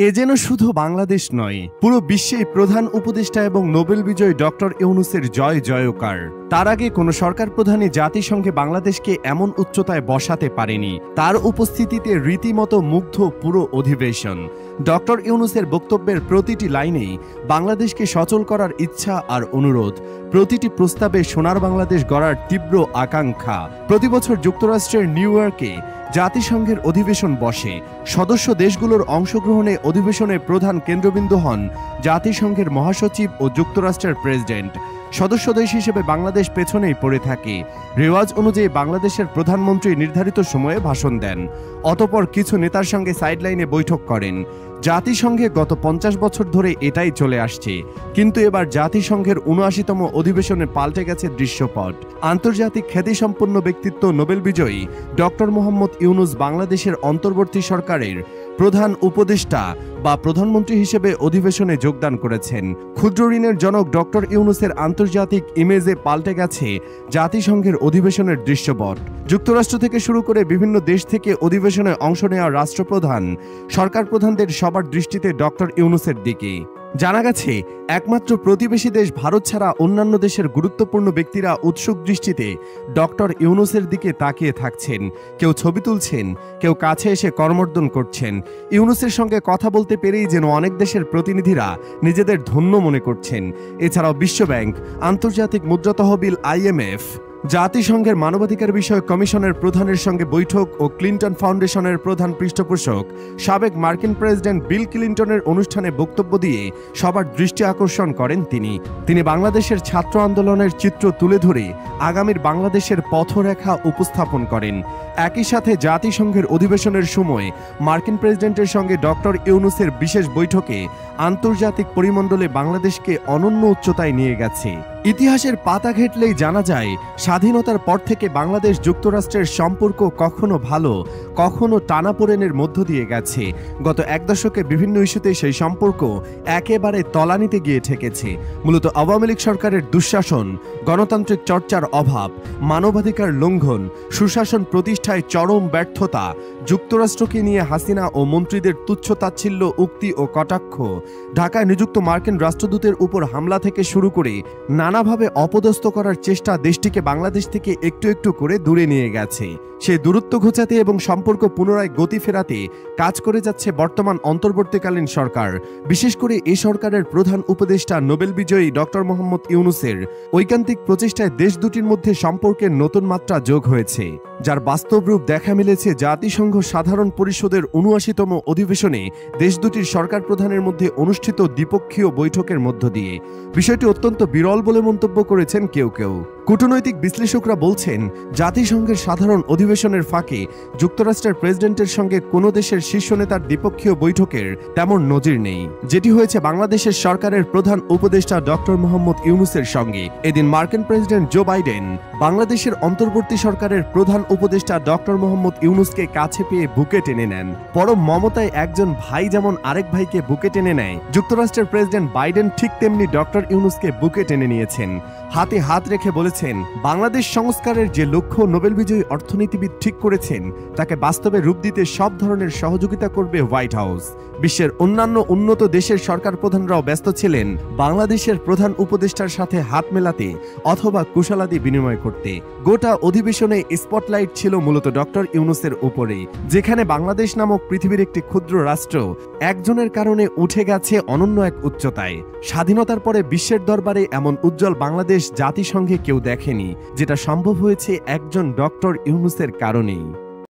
এ যেন শুধু বাংলাদেশ নয়, পুরো বিশ্বেই প্রধান উপদেষ্টা এবং নোবেল বিজয়ী ডক্টর ইউনূসের জয় জয়কার। তার আগে কোনো সরকার প্রধানই জাতিসংঘে বাংলাদেশকে এমন উচ্চতায় বসাতে পারেনি। তার উপস্থিতিতে রীতিমতো মুগ্ধ পুরো অধিবেশন। ডক্টর ইউনূসের বক্তব্যের প্রতিটি লাইনেই বাংলাদেশকে সচল করার ইচ্ছা আর অনুরোধ, প্রতিটি প্রস্তাবে সোনার বাংলাদেশ গড়ার তীব্র আকাঙ্ক্ষা। প্রতিবছর যুক্তরাষ্ট্রের নিউ ইয়র্কে জাতিসংঘের অধিবেশন বসে। সদস্য দেশগুলোর অংশগ্রহণে অধিবেশনে প্রধান কেন্দ্রবিন্দু হন জাতিসংঘের মহাসচিব ও যুক্তরাষ্ট্রের প্রেসিডেন্ট। সদস্য দেশ হিসেবে বাংলাদেশ পেছনেই পড়ে থাকে। রেওয়াজ অনুযায়ী বাংলাদেশের প্রধানমন্ত্রী নির্ধারিত সময়ে ভাষণ দেন, অতঃপর কিছু নেতার সঙ্গে সাইডলাইনে বৈঠক করেন। জাতিসংঘে গত 50 বছর ধরে এটাই চলে আসছে, কিন্তু এবার জাতিসংঘের ৭৯তম অধিবেশনে পাল্টে গেছে দৃশ্যপট। আন্তর্জাতিক খ্যাতিসম্পন্ন ব্যক্তিত্ব নোবেল বিজয়ী ডক্টর মোহাম্মদ ইউনূস বাংলাদেশের অন্তর্বর্তী সরকারের প্রধান উপদেষ্টা বা প্রধানমন্ত্রী হিসেবে অধিবেশনে যোগদান করেছেন। ক্ষুদ্র ঋণের জনক ডক্টর ইউনূসের আন্তর্জাতিক ইমেজে পাল্টে গেছে জাতিসংঘের অধিবেশনের দৃশ্যপট। যুক্তরাষ্ট্র থেকে শুরু করে বিভিন্ন দেশ থেকে অধিবেশনে অংশ নেওয়া রাষ্ট্রপ্রধান, সরকার প্রধানদের সবার দৃষ্টিতে ডক্টর ইউনূসের দিকে। জানা গেছে, একমাত্র প্রতিবেশী দেশ ভারত ছাড়া অন্যান্য দেশের গুরুত্বপূর্ণ ব্যক্তিরা উৎসুক দৃষ্টিতে ডক্টর ইউনূসের দিকে তাকিয়ে থাকছেন। কেউ ছবি তুলছেন, কেউ কাছে এসে করমর্দন করছেন। ইউনূসের সঙ্গে কথা বলতে পেরেই যেন অনেক দেশের প্রতিনিধিরা নিজেদের ধন্য মনে করছেন। এছাড়াও বিশ্বব্যাংক, আন্তর্জাতিক মুদ্রা তহবিল IMF, জাতিসংঘের মানবাধিকার বিষয়ক কমিশনের প্রধানের সঙ্গে বৈঠক ও ক্লিন্টন ফাউন্ডেশনের প্রধান পৃষ্ঠপোষক সাবেক মার্কিন প্রেসিডেন্ট বিল ক্লিন্টনের অনুষ্ঠানে বক্তব্য দিয়ে সবার দৃষ্টি আকর্ষণ করেন তিনি বাংলাদেশের ছাত্র আন্দোলনের চিত্র তুলে ধরে আগামীর বাংলাদেশের পথরেখা উপস্থাপন করেন। একই সাথে জাতিসংঘের অধিবেশনের সময় মার্কিন প্রেসিডেন্টের সঙ্গে ডক্টর ইউনূসের বিশেষ বৈঠকে আন্তর্জাতিক পরিমণ্ডলে বাংলাদেশকে অনন্য উচ্চতায় নিয়ে গেছে। ইতিহাসের পাতা ঘেঁটলেই জানা যায়, স্বাধীনতার পর থেকে বাংলাদেশ যুক্তরাষ্ট্রের সম্পর্ক কখনো ভালো, কখনো টানাপোড়েনের মধ্য দিয়ে গেছে। গত এক দশকে বিভিন্ন ইস্যুতে সেই সম্পর্ক একেবারে তলানিতে গিয়ে ঠেকেছে। মূলত আওয়ামী লীগ সরকারের দুঃশাসন, গণতান্ত্রিক চর্চার অভাব, মানবাধিকার লঙ্ঘন, সুশাসন প্রতিষ্ঠায় চরম ব্যর্থতা, যুক্তরাষ্ট্রকে নিয়ে হাসিনা ও মন্ত্রীদের তুচ্ছ-তাচ্ছিল্য উক্তি ও কটাক্ষ, ঢাকায় নিযুক্ত মার্কিন রাষ্ট্রদূতের উপর হামলা থেকে শুরু করে নানাভাবে অপদস্থ করার চেষ্টা দেশটিকে বাংলাদেশ থেকে একটু একটু করে দূরে নিয়ে গেছে। সেই দূরত্ব ঘোচাতে এবং সম্পর্ক পুনরায় গতি ফেরাতে কাজ করে যাচ্ছে বর্তমান অন্তর্বর্তীকালীন সরকার। বিশেষ করে এই সরকারের প্রধান উপদেষ্টা নোবেল বিজয়ী ডক্টর মোহাম্মদ ইউনূসের ঐকান্তিক প্রচেষ্টায় দেশ দুটির মধ্যে সম্পর্কের নতুন মাত্রা যোগ হয়েছে, যার বাস্তব রূপ দেখা মিলেছে জাতিসংঘ সাধারণ পরিষদের ৭৯তম অধিবেশনে দেশ দুটির সরকার প্রধানের মধ্যে অনুষ্ঠিত দ্বিপক্ষীয় বৈঠকের মধ্য দিয়ে। বিষয়টি অত্যন্ত বিরল বলে মন্তব্য করেছেন কেউ কেউ। কূটনৈতিক বিশ্লেষকরা বলছেন, জাতিসংঘের সাধারণ অধিবেশনের ফাঁকে যুক্তরাষ্ট্রের প্রেসিডেন্টের সঙ্গে কোনো দেশের শীর্ষ নেতার দ্বিপক্ষীয় বৈঠকের তেমন নজির নেই, যেটি হয়েছে বাংলাদেশের সরকারের প্রধান উপদেষ্টা ডক্টর মোহাম্মদ ইউনূসের সঙ্গে। এদিন মার্কিন প্রেসিডেন্ট জো বাইডেন বাংলাদেশের অন্তর্বর্তী সরকারের প্রধান উপদেষ্টা ডক্টর মোহাম্মদ ইউনূসকে কাছে পেয়ে বুকে টেনে নেন। পরম মমতায় একজন ভাই যেমন আরেক ভাইকে বুকে টেনে নেয়, যুক্তরাষ্ট্রের প্রেসিডেন্ট বাইডেন ঠিক তেমনি ডক্টর ইউনূসকে বুকে টেনে নিয়েছেন। হাতে হাত রেখে বলেছেন, বাংলাদেশ সংস্কারের যে লক্ষ্য নোবেল বিজয়ী অর্থনীতিবিদ ঠিক করেছেন, তাকে বাস্তবে রূপ দিতে সব ধরনের সহযোগিতা করবে হোয়াইট হাউস। বিশ্বের অন্যান্য উন্নত দেশের সরকার প্রধানরাও ব্যস্ত ছিলেন বাংলাদেশের প্রধান উপদেষ্টার সাথে হাত মেলাতে অথবা কুশলাদি বিনিময় করতে। গোটা অধিবেশনে স্পটলাইট ছিল মূলত ডক্টর ইউনূসের উপরে, যেখানে বাংলাদেশ নামক পৃথিবীর একটি ক্ষুদ্র রাষ্ট্র একজনের কারণে উঠে গেছে অনন্য এক উচ্চতায়। স্বাধীনতার পরে বিশ্বের দরবারে এমন উজ্জ্বল বাংলাদেশ জাতিসংঘে কেউ দেখেনি, যেটা সম্ভব হয়েছে একজন ডক্টর ইউনূসের কারণেই।